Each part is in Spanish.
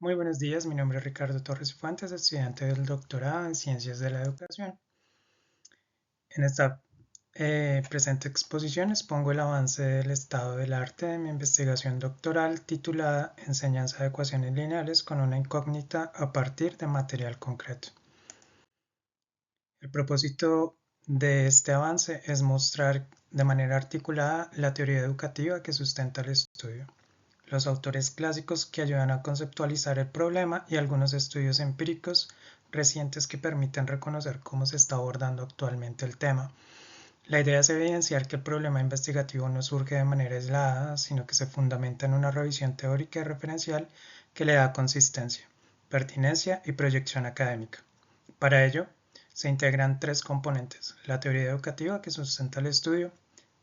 Muy buenos días, mi nombre es Ricardo Torres Fuentes, estudiante del doctorado en Ciencias de la Educación. En esta presente exposición expongo el avance del estado del arte de mi investigación doctoral titulada Enseñanza de ecuaciones lineales con una incógnita a partir de material concreto. El propósito de este avance es mostrar de manera articulada la teoría educativa que sustenta el estudio, los autores clásicos que ayudan a conceptualizar el problema y algunos estudios empíricos recientes que permiten reconocer cómo se está abordando actualmente el tema. La idea es evidenciar que el problema investigativo no surge de manera aislada, sino que se fundamenta en una revisión teórica y referencial que le da consistencia, pertinencia y proyección académica. Para ello, se integran tres componentes: la teoría educativa que sustenta el estudio,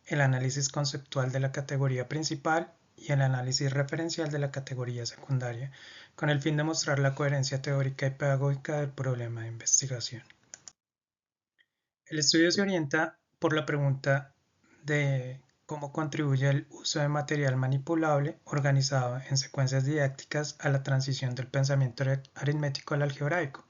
el análisis conceptual de la categoría principal y el análisis referencial de la categoría secundaria, con el fin de mostrar la coherencia teórica y pedagógica del problema de investigación. El estudio se orienta por la pregunta de cómo contribuye el uso de material manipulable organizado en secuencias didácticas a la transición del pensamiento aritmético al algebraico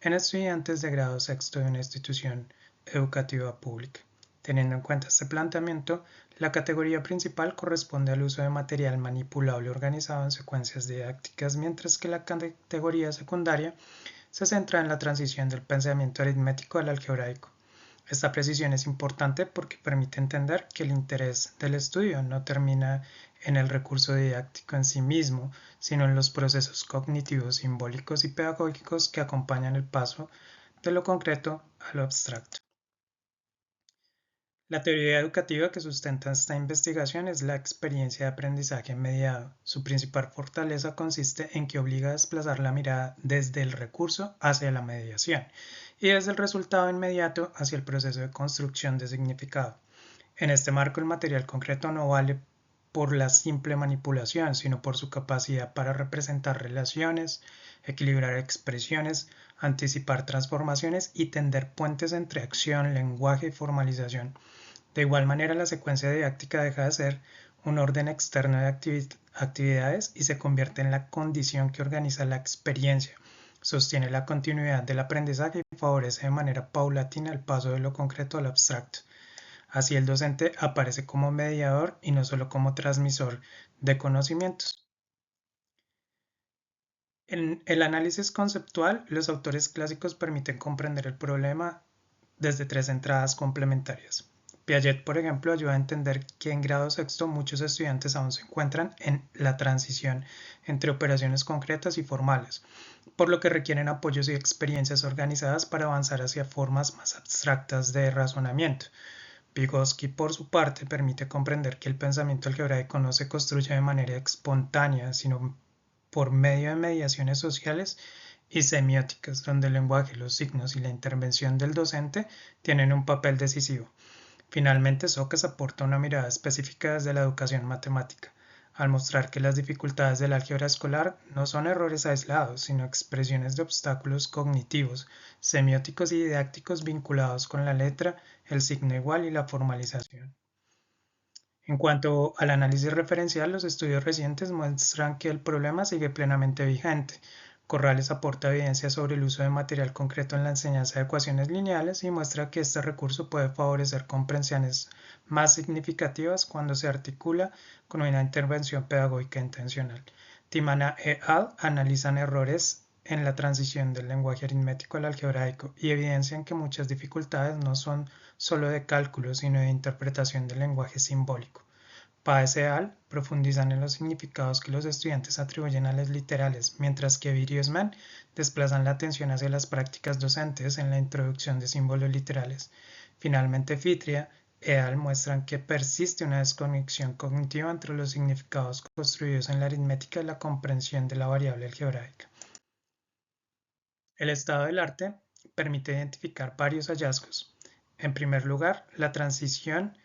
en estudiantes de grado sexto de una institución educativa pública. Teniendo en cuenta este planteamiento, la categoría principal corresponde al uso de material manipulable organizado en secuencias didácticas, mientras que la categoría secundaria se centra en la transición del pensamiento aritmético al algebraico. Esta precisión es importante porque permite entender que el interés del estudio no termina en el recurso didáctico en sí mismo, sino en los procesos cognitivos, simbólicos y pedagógicos que acompañan el paso de lo concreto a lo abstracto. La teoría educativa que sustenta esta investigación es la experiencia de aprendizaje mediado. Su principal fortaleza consiste en que obliga a desplazar la mirada desde el recurso hacia la mediación y desde el resultado inmediato hacia el proceso de construcción de significado. En este marco, el material concreto no vale por la simple manipulación, sino por su capacidad para representar relaciones, equilibrar expresiones, anticipar transformaciones y tender puentes entre acción, lenguaje y formalización. De igual manera, la secuencia didáctica deja de ser un orden externo de actividades y se convierte en la condición que organiza la experiencia, sostiene la continuidad del aprendizaje y favorece de manera paulatina el paso de lo concreto al abstracto. Así el docente aparece como mediador y no solo como transmisor de conocimientos. En el análisis conceptual, los autores clásicos permiten comprender el problema desde tres entradas complementarias. Piaget, por ejemplo, ayuda a entender que en grado sexto muchos estudiantes aún se encuentran en la transición entre operaciones concretas y formales, por lo que requieren apoyos y experiencias organizadas para avanzar hacia formas más abstractas de razonamiento. Vygotsky, por su parte, permite comprender que el pensamiento algebraico no se construye de manera espontánea, sino por medio de mediaciones sociales y semióticas, donde el lenguaje, los signos y la intervención del docente tienen un papel decisivo. Finalmente, Socas aporta una mirada específica desde la educación matemática, al mostrar que las dificultades del álgebra escolar no son errores aislados, sino expresiones de obstáculos cognitivos, semióticos y didácticos vinculados con la letra, el signo igual y la formalización. En cuanto al análisis referencial, los estudios recientes muestran que el problema sigue plenamente vigente. Corrales aporta evidencia sobre el uso de material concreto en la enseñanza de ecuaciones lineales y muestra que este recurso puede favorecer comprensiones más significativas cuando se articula con una intervención pedagógica intencional. Timana et al. Analizan errores en la transición del lenguaje aritmético al algebraico y evidencian que muchas dificultades no son solo de cálculo, sino de interpretación del lenguaje simbólico. Páez et al. Profundizan en los significados que los estudiantes atribuyen a las literales, mientras que Vir y Osman desplazan la atención hacia las prácticas docentes en la introducción de símbolos literales. Finalmente, Fitria et al. Muestran que persiste una desconexión cognitiva entre los significados construidos en la aritmética y la comprensión de la variable algebraica. El estado del arte permite identificar varios hallazgos. En primer lugar, la transición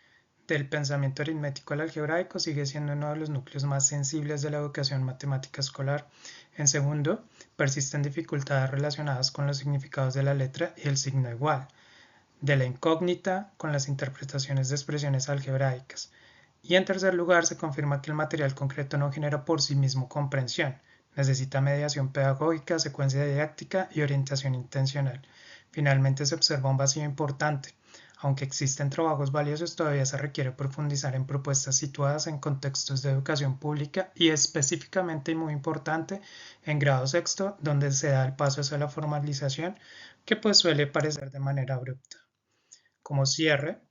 del pensamiento aritmético al algebraico sigue siendo uno de los núcleos más sensibles de la educación matemática escolar. En segundo, persisten dificultades relacionadas con los significados de la letra y el signo igual, de la incógnita con las interpretaciones de expresiones algebraicas. Y en tercer lugar, se confirma que el material concreto no genera por sí mismo comprensión, Necesita mediación pedagógica, secuencia didáctica y orientación intencional. Finalmente se observa un vacío importante. Aunque existen trabajos valiosos, todavía se requiere profundizar en propuestas situadas en contextos de educación pública y específicamente y muy importante en grado sexto, donde se da el paso hacia la formalización, que pues suele parecer de manera abrupta. Como cierre,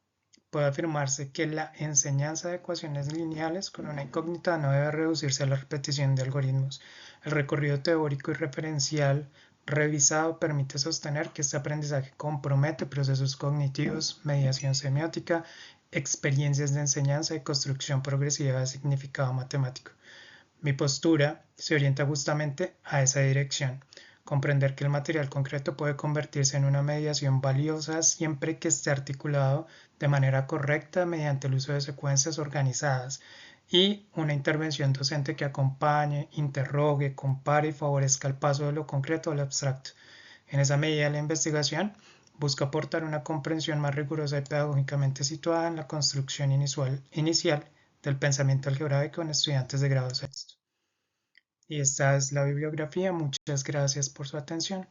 puede afirmarse que la enseñanza de ecuaciones lineales con una incógnita no debe reducirse a la repetición de algoritmos. El recorrido teórico y referencial revisado permite sostener que este aprendizaje compromete procesos cognitivos, mediación semiótica, experiencias de enseñanza y construcción progresiva de significado matemático. Mi postura se orienta justamente a esa dirección. Comprender que el material concreto puede convertirse en una mediación valiosa siempre que esté articulado de manera correcta mediante el uso de secuencias organizadas y una intervención docente que acompañe, interrogue, compare y favorezca el paso de lo concreto al abstracto. En esa medida, la investigación busca aportar una comprensión más rigurosa y pedagógicamente situada en la construcción inicial del pensamiento algebraico en estudiantes de grado sexto. Y esta es la bibliografía. Muchas gracias por su atención.